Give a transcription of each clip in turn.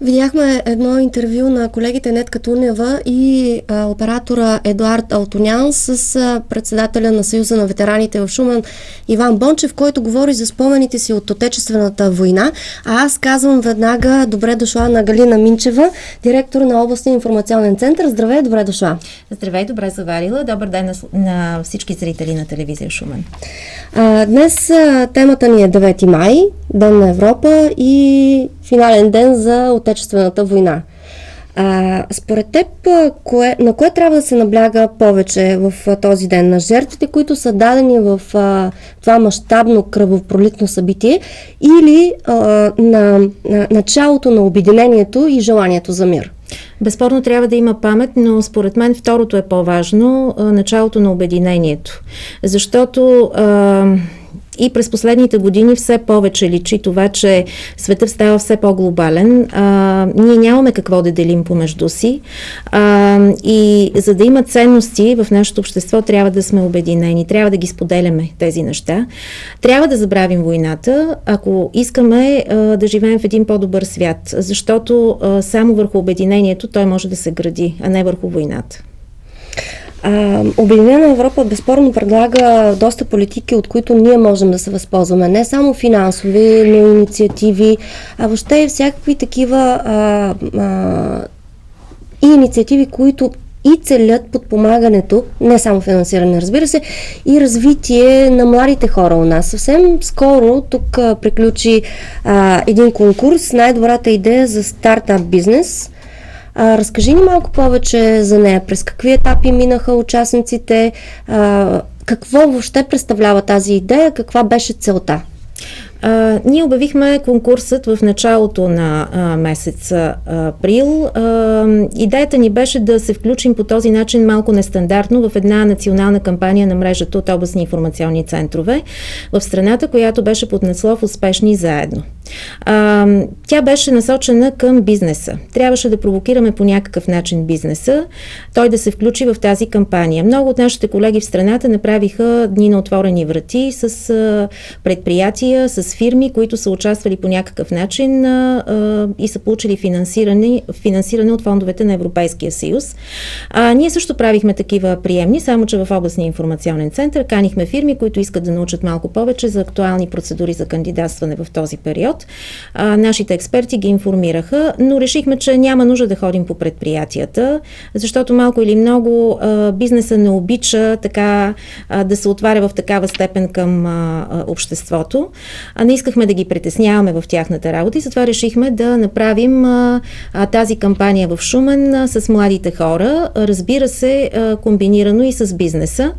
Видяхме едно интервю на колегите Нетка Тунева и оператора Едуард Алтонян с председателя на Съюза на ветераните в Шумен Иван Бончев, който говори за спомените си от Отечествената война. А аз казвам веднага добре дошла на Галина Минчева, директор на областния информационен център. Здравей, добре дошла. Здравей, добре заварила. Добър ден на всички зрители на телевизия Шумен. Днес темата ни е 9 май, Ден на Европа и финален ден за Отечествената война. Според теб, на кое трябва да се набляга повече в този ден? На жертвите, които са дадени в това мащабно кръвопролитно събитие, или на началото на обединението и желанието за мир? Безспорно трябва да има памет, но според мен второто е по-важно, началото на обединението. Защото и през последните години все повече личи това, че светът става все по-глобален. Ние нямаме какво да делим помежду си. И за да има ценности в нашето общество, трябва да сме обединени, трябва да ги споделяме тези неща. Трябва да забравим войната, ако искаме да живеем в един по-добър свят, защото само върху обединението той може да се гради, а не върху войната. Обединена Европа безспорно предлага доста политики, от които ние можем да се възползваме. Не само финансови, но и инициативи, а въобще и всякакви такива и инициативи, които и целят подпомагането, не само финансиране, разбира се, и развитие на младите хора у нас. Съвсем скоро тук приключи един конкурс, най-добрата идея за стартап бизнес. Разкажи ни малко повече за нея. През какви етапи минаха участниците? Какво въобще представлява тази идея? Каква беше целта? Ние обявихме конкурсът в началото на месец април. Идеята ни беше да се включим по този начин малко нестандартно в една национална кампания на мрежата от областни информационни центрове в страната, която беше под надслов "Успешни заедно". Тя беше насочена към бизнеса. Трябваше да провокираме по някакъв начин бизнеса, той да се включи в тази кампания. Много от нашите колеги в страната направиха дни на отворени врати с предприятия, с фирми, които са участвали по някакъв начин и са получили финансиране от фондовете на Европейския съюз. Ние също правихме такива приемни, само че в областния информационен център канихме фирми, които искат да научат малко повече за актуални процедури за кандидатстване в този период. Нашите експерти ги информираха, но решихме, че няма нужда да ходим по предприятията, защото малко или много бизнеса не обича така да се отваря в такава степен към обществото. Не искахме да ги притесняваме в тяхната работа и затова решихме да направим тази кампания в Шумен с младите хора, разбира се, комбинирано и с бизнеса.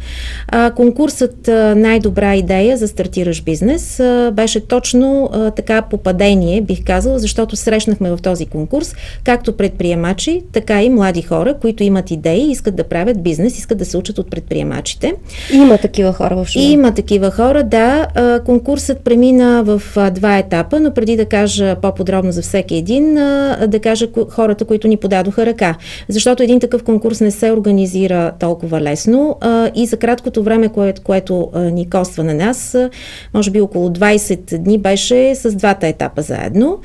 Конкурсът "Най-добра идея за стартиращ бизнес" беше точно така попадение, бих казала, защото срещнахме в този конкурс както предприемачи, така и млади хора, които имат идеи, искат да правят бизнес, искат да се учат от предприемачите. Има такива хора в Шумен? Има такива хора, да. Конкурсът премина в два етапа, но преди да кажа по-подробно за всеки един, да кажа хората, които ни подадоха ръка. Защото един такъв конкурс не се организира толкова лесно и за краткото време, което ни коства на нас, може би около 20 дни беше с двата етапа заедно.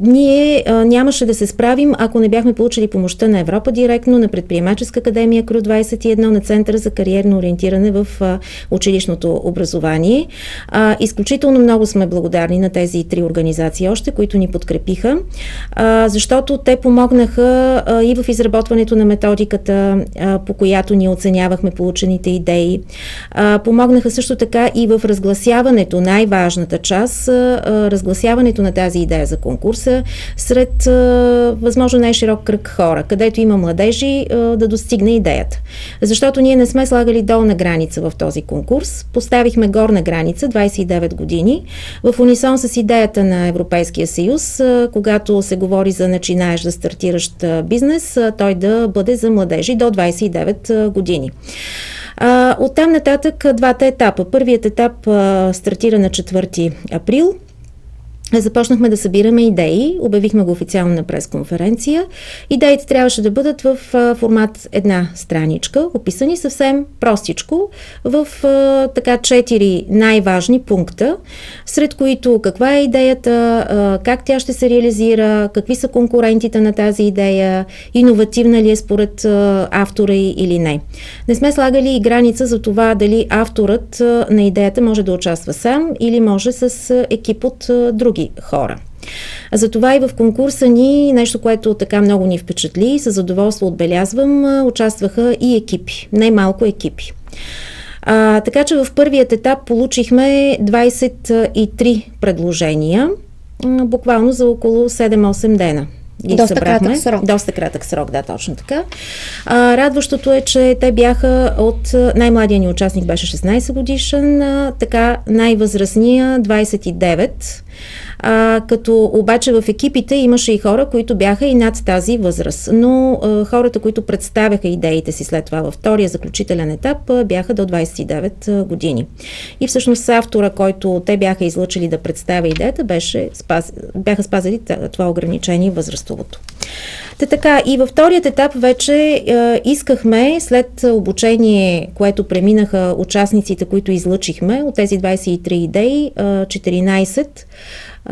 Ние нямаше да се справим, ако не бяхме получили помощта на Европа директно, на Предприемаческа академия КРУ 21, на Центъра за кариерно ориентиране в училищното образование. Изключително много сме благодарни на тези три организации още, които ни подкрепиха, защото те помогнаха и в изработването на методиката, по която ние оценявахме получените идеи. Помогнаха също така и в разгласяването, най-важната част, разгласяването на тази идея за конкурса сред възможно най-широк кръг хора, където има младежи, да достигне идеята. Защото ние не сме слагали долна граница в този конкурс, поставихме горна граница 29 години, в унисон с идеята на Европейския съюз, когато се говори за начинаещ да стартиращ бизнес, той да бъде за младежи до 29 години. Оттам нататък двата етапа. Първият етап стартира на 4 април. започнахме да събираме идеи, обявихме го официално на пресконференция. Идеите трябваше да бъдат в формат една страничка, описани съвсем простичко в така 4 най-важни пункта, сред които каква е идеята, как тя ще се реализира, какви са конкурентите на тази идея, иновативна ли е според автора или не. Не сме слагали и граница за това дали авторът на идеята може да участва сам или може с екип от други хора. Затова и в конкурса ни, нещо, което така много ни впечатли, със задоволство отбелязвам, участваха и екипи, най-малко екипи. Така че в първият етап получихме 23 предложения, буквално за около 7-8 дена. Доста кратък срок. Доста кратък срок, да, точно така. Радващото е, че те бяха от... Най-младия ни участник беше 16 годишен, така най-възрастния 29. Като обаче в екипите имаше и хора, които бяха и над тази възраст. Но хората, които представяха идеите си след това във втория заключителен етап, бяха до 29 години. И всъщност автора, който те бяха излъчили да представя идеята, бяха спазили това ограничение възрастовото. Така, и във вторият етап вече искахме, след обучение, което преминаха участниците, които излъчихме, от тези 23 идеи, 14,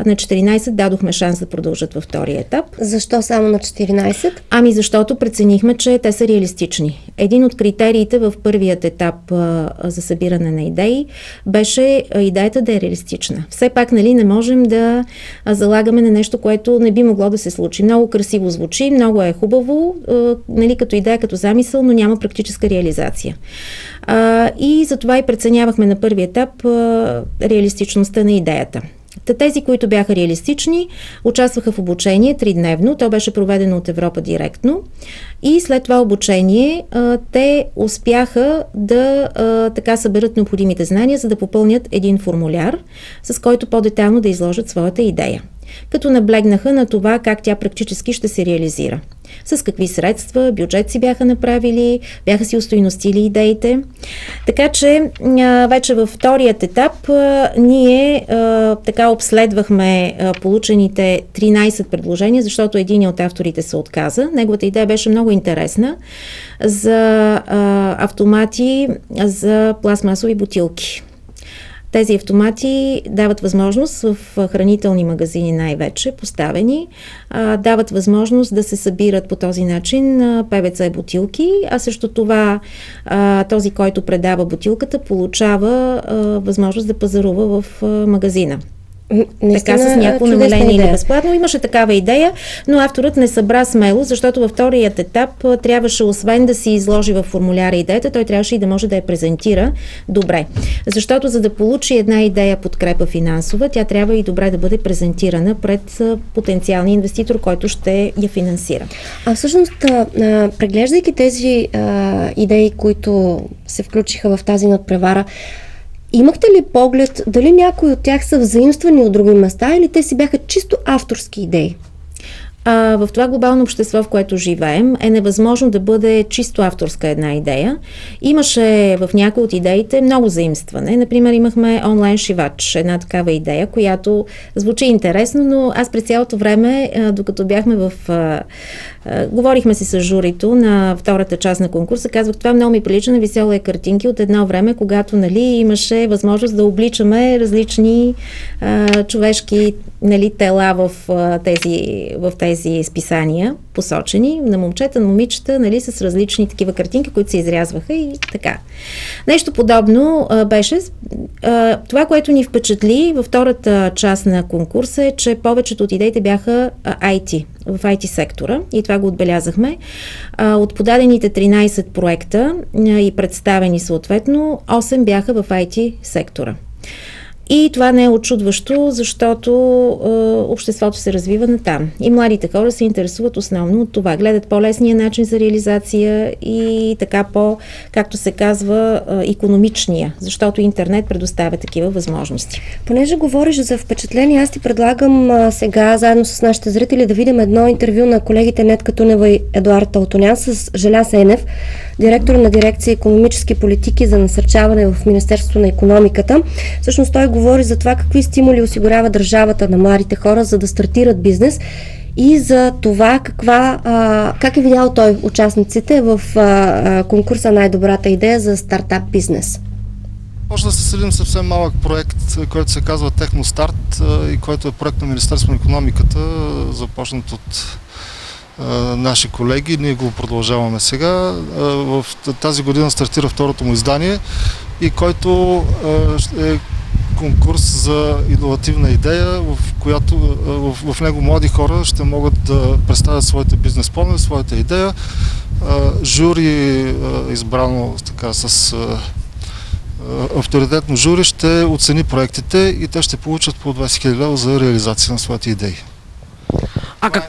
на 14 дадохме шанс да продължат във втория етап. Защо само на 14? Защото преценихме, че те са реалистични. Един от критериите в първият етап за събиране на идеи беше идеята да е реалистична. Все пак, не можем да залагаме на нещо, което не би могло да се случи. Много красиво звучи, много е хубаво, като идея, като замисъл, но няма практическа реализация. И затова и преценявахме на първи етап реалистичността на идеята. Тези, които бяха реалистични, участваха в обучение 3-дневно. То беше проведено от Европа директно. И след това обучение те успяха да така съберат необходимите знания, за да попълнят един формуляр, с който по-детайлно да изложат своята идея. Като наблегнаха на това как тя практически ще се реализира. С какви средства, бюджет си бяха направили, бяха си устойностили идеите. Така че вече във вторият етап ние така обследвахме получените 13 предложения, защото един от авторите се отказа. Неговата идея беше много интересна за автомати за пластмасови бутилки. Тези автомати дават възможност в хранителни магазини най-вече поставени, дават възможност да се събират по този начин ПВЦ бутилки, а също това този, който предава бутилката, получава възможност да пазарува в магазина. Така с някакво намаление или безплатно. Имаше такава идея, но авторът не събра смело, защото във вторият етап трябваше освен да си изложи във формуляра идеята, той трябваше и да може да я презентира добре. Защото за да получи една идея подкрепа финансова, тя трябва и добре да бъде презентирана пред потенциалния инвеститор, който ще я финансира. А всъщност, преглеждайки тези идеи, които се включиха в тази надпревара, имахте ли поглед дали някои от тях са взаимствани от други места или те си бяха чисто авторски идеи? В това глобално общество, в което живеем, е невъзможно да бъде чисто авторска една идея. Имаше в някои от идеите много заимстване. Например, имахме онлайн шивач, една такава идея, която звучи интересно, но аз през цялото време, докато бяхме говорихме си с журито на втората част на конкурса, казвах, това много ми прилича на весели картинки от едно време, когато имаше възможност да обличаме различни човешки тела в тези списания, посочени на момчета, на момичета, с различни такива картинки, които се изрязваха и така. Нещо подобно беше. Това, което ни впечатли във втората част на конкурса е, че повечето от идеите бяха IT, в IT сектора и това го отбелязахме. От подадените 13 проекта и представени съответно, 8 бяха в IT сектора. И това не е очудващо, защото обществото се развива натам. И младите хора се интересуват основно от това. Гледат по-лесния начин за реализация и така както се казва, икономичния, защото интернет предоставя такива възможности. Понеже говориш за впечатление, аз ти предлагам сега, заедно с нашите зрители, да видим едно интервю на колегите Нетка Тунева и Едуард Талтонян с Желя Сенев, директор на дирекция икономически политики за насърчаване в Министерството на икономиката. Всъщност той говори за това какви стимули осигурява държавата на младите хора, за да стартират бизнес и за това как е видял той участниците в конкурса Най-добрата идея за стартап бизнес. Може да се следим съвсем малък проект, който се казва Техностарт и който е проект на Министерството на икономиката, започнат от наши колеги. Ние го продължаваме сега. В тази година стартира второто му издание и който е конкурс за иновативна идея, в която в него млади хора ще могат да представят своите бизнес планове, своята идея. Жури, избрано така с авторитетно жури, ще оцени проектите и те ще получат по 20 000 лева за реализация на своите идеи.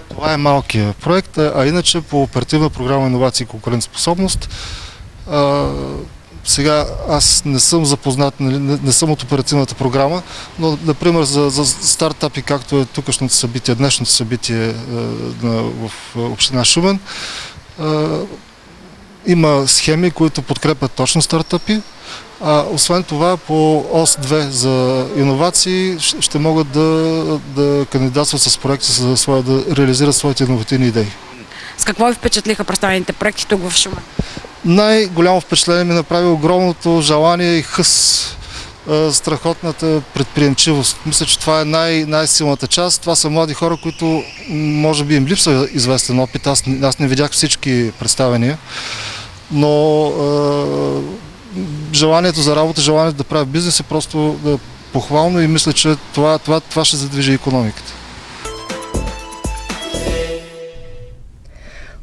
Това е малкият проект, а иначе по оперативна програма Иновации и конкурентоспособност. Сега аз не съм запознат, не съм от оперативната програма, но например за стартапи, както е тукашното събитие, днешното събитие в община Шумен, има схеми, които подкрепят точно стартапи. Освен това, по ОС 2 за иновации ще могат да кандидатстват с проекти, за да реализират своите иновативни идеи. С какво ви впечатлиха представените проекти тук в Шумен? Най-голямо впечатление ми направи огромното желание и хъс, страхотната предприемчивост. Мисля, че това е най-силната част. Това са млади хора, които може би им липсва известен опит. Аз не видях всички представения, но желанието за работа, желанието да прави бизнес е просто похвално и мисля, че това ще задвижи икономиката.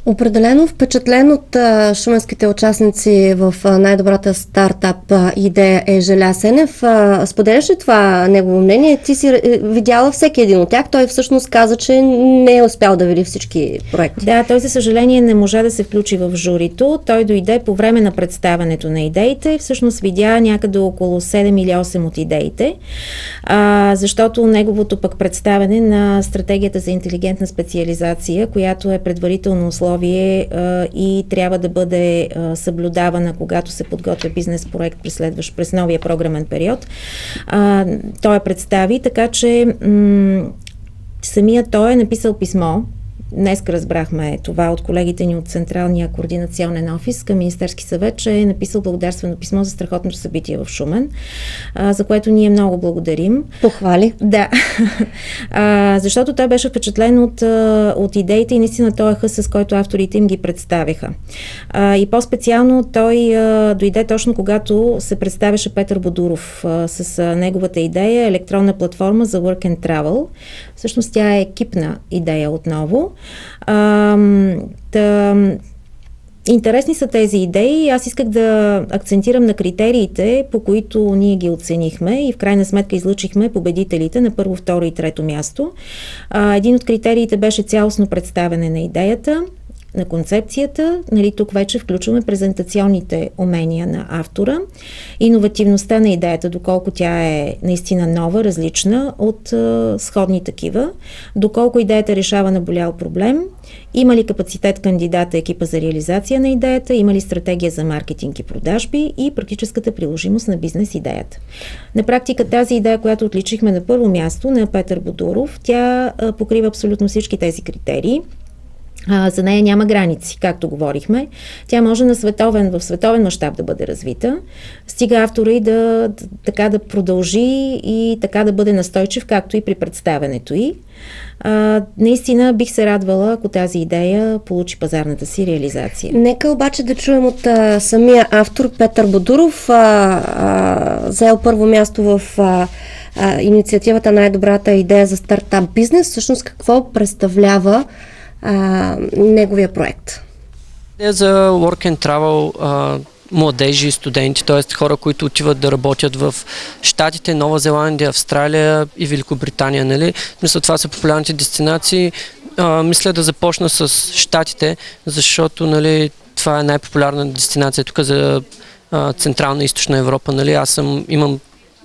Определено впечатлен от шуменските участници в най-добрата стартап идея е Желя Сенев. Споделяш ли това негово мнение? Ти си видяла всеки един от тях. Той всъщност каза, че не е успял да види всички проекти. Да, той за съжаление не можа да се включи в журито. Той дойде по време на представянето на идеите. Всъщност видя някъде около 7 или 8 от идеите, защото неговото пък представяне на стратегията за интелигентна специализация, която е предварително условие и трябва да бъде съблюдавана, когато се подготвя бизнес проект през новия програмен период. Той я представи, така че самия той е написал писмо. Днес разбрахме това от колегите ни от Централния координационен офис към Министерски съвет, че е написал благодарствено писмо за страхотното събитие в Шумен, за което ние много благодарим. Похвали. Да, защото той беше впечатлен от идеите и наистина той е хъс, с който авторите им ги представиха. И по-специално той дойде точно когато се представяше Петър Бодуров с неговата идея електронна платформа за Work and Travel. Всъщност тя е екипна идея отново. Интересни са тези идеи. Аз исках да акцентирам на критериите, по които ние ги оценихме и в крайна сметка излучихме победителите на първо, второ и трето място. Един от критериите беше цялостно представяне на идеята, на концепцията. Тук вече включваме презентационните умения на автора, иновативността на идеята, доколко тя е наистина нова, различна от сходни такива, доколко идеята решава наболял проблем, има ли капацитет кандидата екипа за реализация на идеята, има ли стратегия за маркетинг и продажби и практическата приложимост на бизнес идеята. На практика тази идея, която отличихме на първо място на Петър Бодуров, тя покрива абсолютно всички тези критерии. За нея няма граници, както говорихме. Тя може в световен мащаб да бъде развита. Стига автора и да продължи и така да бъде настойчив, както и при представянето й. Наистина бих се радвала, ако тази идея получи пазарната си реализация. Нека обаче да чуем от самия автор Петър Бодуров. Взел първо място в инициативата Най-добрата идея за стартап бизнес. Всъщност какво представлява неговия проект? За Work and Travel младежи и студенти, т.е. хора, които отиват да работят в Щатите, Нова Зеландия, Австралия и Великобритания. Нали? Мисля, това са популярните дестинации. Мисля да започна с Щатите, защото това е най-популярна дестинация тук за Централна и Източна Европа. Нали? Аз имам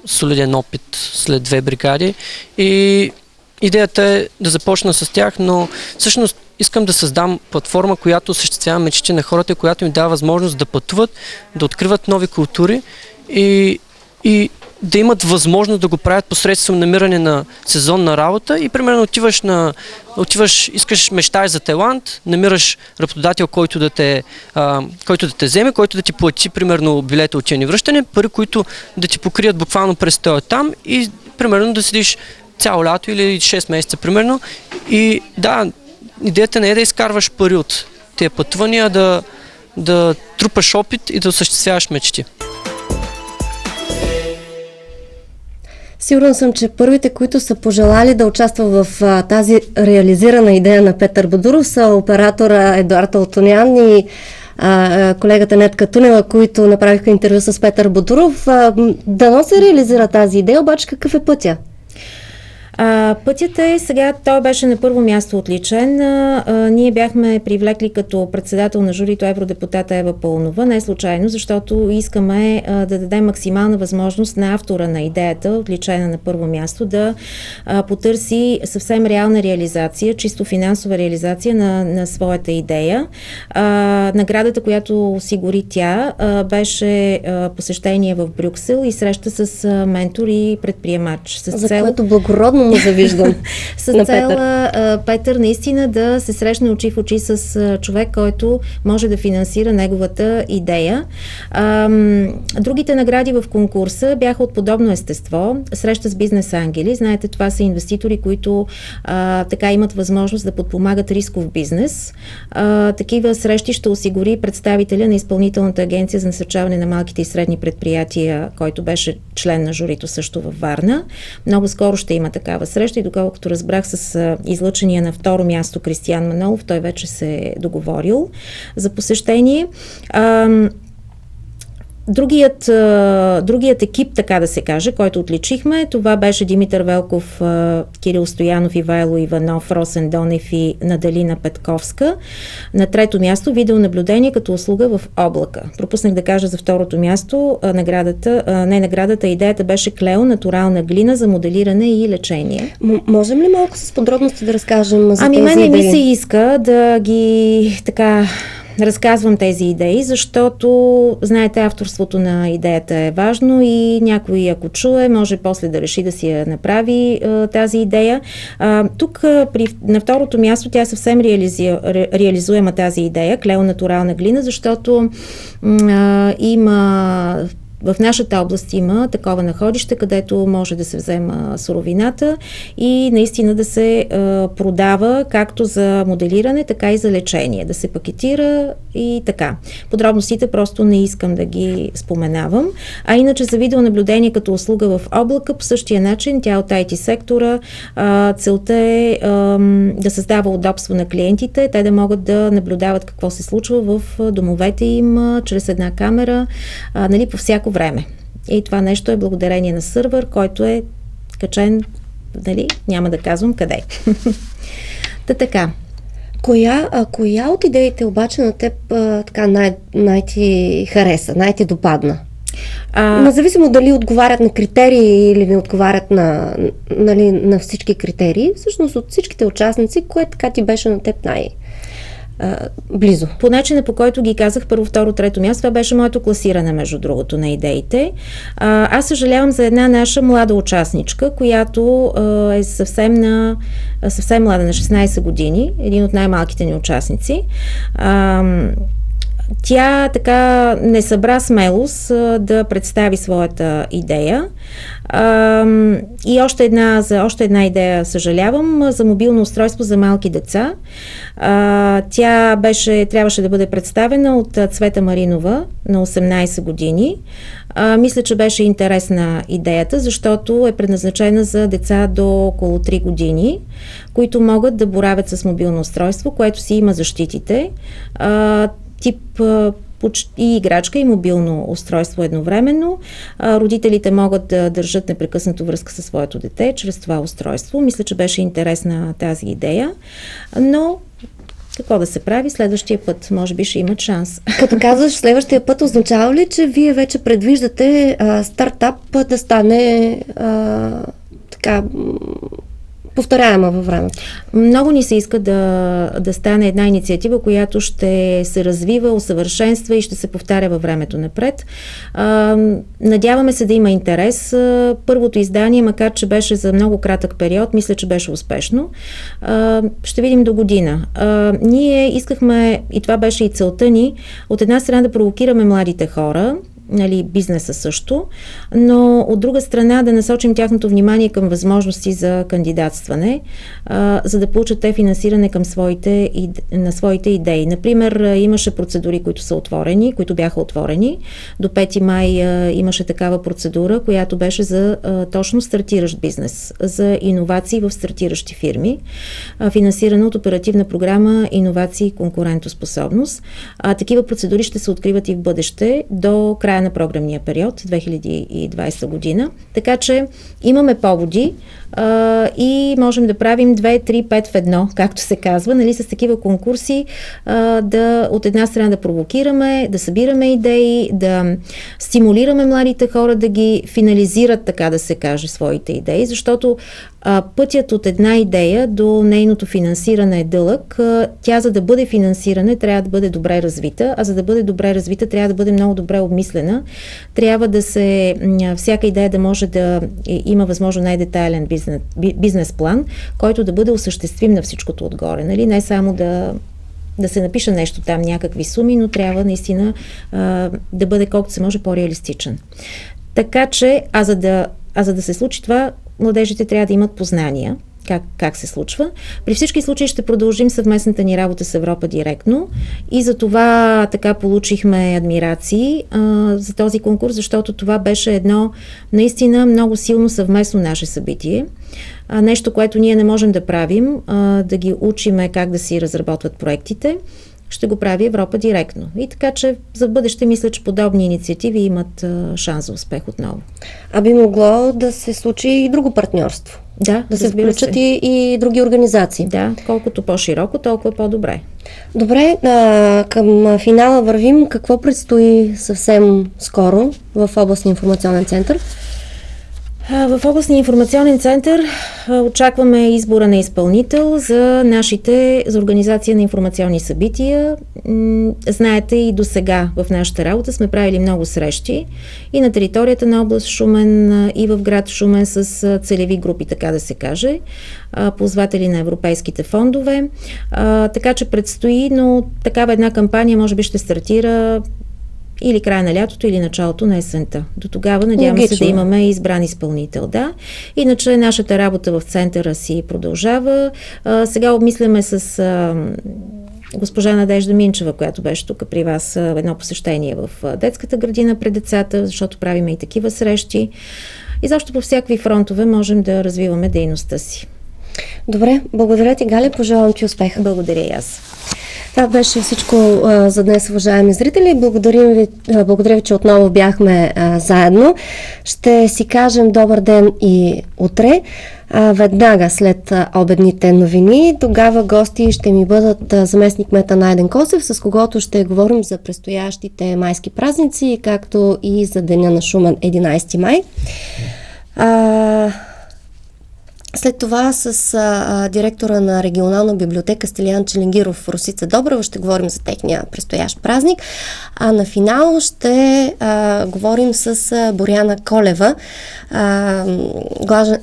солиден опит след 2 бригади и идеята е да започна с тях, но всъщност искам да създам платформа, която осъществява мечтите на хората, която им дава възможност да пътуват, да откриват нови култури и да имат възможност да го правят посредством намиране на сезонна работа и примерно отиваш, мечтаеш за Тайланд, намираш работодател, който да те вземе, който да ти плати примерно билета отиване и връщане, пари, които да ти покрият буквално през този там и примерно да седиш цяло лято или 6 месеца примерно. И да, идеята не е да изкарваш пари от тези пътувания, да трупаш опит и да осъществяваш мечти. Сигурен съм, че първите, които са пожелали да участват в тази реализирана идея на Петър Бодуров, са оператора Едуард Алтонян и колегата Нетка Тунева, които направиха интервю с Петър Бодуров. Дано се реализира тази идея, обаче какъв е пътя? Пътят е сега, той беше на първо място отличен. Ние бяхме привлекли като председател на журито евродепутата Ева Пълнова, не случайно, защото искаме да дадем максимална възможност на автора на идеята, отличена на първо място, да потърси съвсем реална реализация, чисто финансова реализация на своята идея. Наградата, която осигури тя, беше посещение в Брюксел и среща с ментор и предприемач. За което благородно му завиждам. С цел Петър наистина да се срещне очи в очи с човек, който може да финансира неговата идея. Другите награди в конкурса бяха от подобно естество. Среща с бизнес ангели. Знаете, това са инвеститори, които така имат възможност да подпомагат рисков бизнес. Такива срещи ще осигури представителя на Изпълнителната агенция за насърчаване на малките и средни предприятия, който беше член на журито също във Варна. Много скоро ще има такава среща и доколкото разбрах с излъчения на второ място Кристиян Манолов, той вече се е договорил за посещение. Другият екип, така да се каже, който отличихме, това беше Димитър Велков, Кирил Стоянов, Ивайло Иванов, Росен Донев и Надалина Петковска. На трето място видеонаблюдение като услуга в облака. Пропуснах да кажа за второто място идеята беше Клео, натурална глина за моделиране и лечение. Можем ли малко с подробности да разкажем за тези мене идеи? ми се иска да ги разказвам тези идеи, защото, знаете, авторството на идеята е важно и някой, ако чуе, може после да реши да си я направи тази идея. Тук на второто място тя е съвсем реализуема тази идея, Клео натурална глина, защото в нашата област има такова находище, където може да се взема суровината и наистина да се продава както за моделиране, така и за лечение, да се пакетира и така. Подробностите просто не искам да ги споменавам. А иначе за видеонаблюдение като услуга в облака по същия начин, тя от IT сектора, целта е да създава удобство на клиентите, те да могат да наблюдават какво се случва в домовете им чрез една камера, по всяко време. И това нещо е благодарение на сървър, който е качен, няма да казвам къде. Така. Коя от идеите обаче на теб най-ти хареса, най-ти допадна? Независимо дали отговарят на критерии или не отговарят на всички критерии, всъщност от всичките участници, кое така ти беше на теб близо? По начина, по който ги казах, първо, второ, трето място, това беше моето класиране, между другото, на идеите. Аз съжалявам за една наша млада участничка, която е съвсем млада, на 16 години, един от най-малките ни участници. Тя така не събра смелост да представи своята идея. И още една идея, съжалявам, за мобилно устройство за малки деца. Тя трябваше да бъде представена от Цвета Маринова на 18 години. Мисля, че беше интересна идеята, защото е предназначена за деца до около 3 години, които могат да боравят с мобилно устройство, което си има защитите. Тип и играчка и мобилно устройство едновременно. Родителите могат да държат непрекъснато връзка със своето дете чрез това устройство. Мисля, че беше интересна тази идея, но какво да се прави следващия път? Може би ще имат шанс. Като казваш следващия път, означава ли, че вие вече предвиждате стартап да стане повторяема във времето. Много ни се иска да стане една инициатива, която ще се развива, усъвършенства и ще се повтаря във времето напред. Надяваме се да има интерес. Първото издание, макар че беше за много кратък период, мисля, че беше успешно. Ще видим до година. Ние искахме, и това беше и целта ни, от една страна да провокираме младите хора, нали, бизнеса също, но от друга страна да насочим тяхното внимание към възможности за кандидатстване, за да получат те финансиране към на своите идеи. Например, имаше процедури, които са отворени, които бяха отворени. До 5 май имаше такава процедура, която беше за точно стартиращ бизнес, за иновации в стартиращи фирми, финансирана от оперативна програма Иновации и конкурентоспособност. Такива процедури ще се откриват и в бъдеще до края на програмния период 2020 година. Така че имаме поводи и можем да правим 2, 3, 5 в едно, както се казва, нали, с такива конкурси да от една страна да провокираме, да събираме идеи, да стимулираме младите хора да ги финализират, така да се каже, своите идеи, защото пътят от една идея до нейното финансиране е дълъг. Тя, за да бъде финансиране, трябва да бъде добре развита, а за да бъде добре развита, трябва да бъде много добре обмислена. Трябва да всяка идея да може да има възможно най-детайлен бизнес план, който да бъде осъществим на всичкото отгоре. Нали? Не само да се напише нещо там, някакви суми, но трябва наистина да бъде колкото се може по-реалистичен. Така че, за да се случи това, младежите трябва да имат познания как се случва. При всички случаи ще продължим съвместната ни работа с Европа директно и за това така получихме адмирации за този конкурс, защото това беше едно наистина много силно съвместно наше събитие. Нещо, което ние не можем да правим, да ги учиме как да си разработват проектите, ще го прави Европа директно. И така, че за бъдеще мисля, че подобни инициативи имат шанс за успех отново. Би могло да се случи и друго партньорство. Да се включат и други организации. Да, колкото по-широко, толкова по-добре. Добре, към финала вървим. Какво предстои съвсем скоро в областния информационен център? В областния информационен център очакваме избора на изпълнител за организация на информационни събития. Знаете, и до сега в нашата работа сме правили много срещи и на територията на област Шумен, и в град Шумен с целеви групи, така да се каже, ползватели на европейските фондове. Така че предстои, но такава една кампания може би ще стартира или края на лятото, или началото на есента. До тогава надяваме се да имаме избран изпълнител. Да. Иначе нашата работа в центъра си продължава. Сега обмисляме с госпожа Надежда Минчева, която беше тук при вас, едно посещение в детската градина пред децата, защото правиме и такива срещи. И защо по всякакви фронтове можем да развиваме дейността си. Добре, благодаря ти, Галя, пожелавам ти успех. Благодаря и аз. Това беше всичко за днес, уважаеми зрители. Благодаря ви, че отново бяхме заедно. Ще си кажем добър ден и утре, веднага след обедните новини. Тогава гости ще ми бъдат заместник-кмета Найден Косев, с когото ще говорим за предстоящите майски празници, както и за Деня на Шумен 11 май. След това с директора на регионална библиотека Стилиян Челенгиров в Росица Добрева ще говорим за техния предстоящ празник. А на финал ще говорим с Боряна Колева,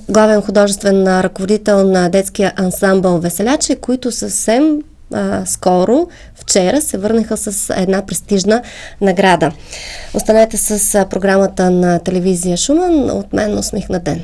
главен художествен ръководител на детския ансамбъл Веселяче, които съвсем скоро, вчера, се върнаха с една престижна награда. Останете с програмата на телевизия Шумен. От мен усмихнат ден.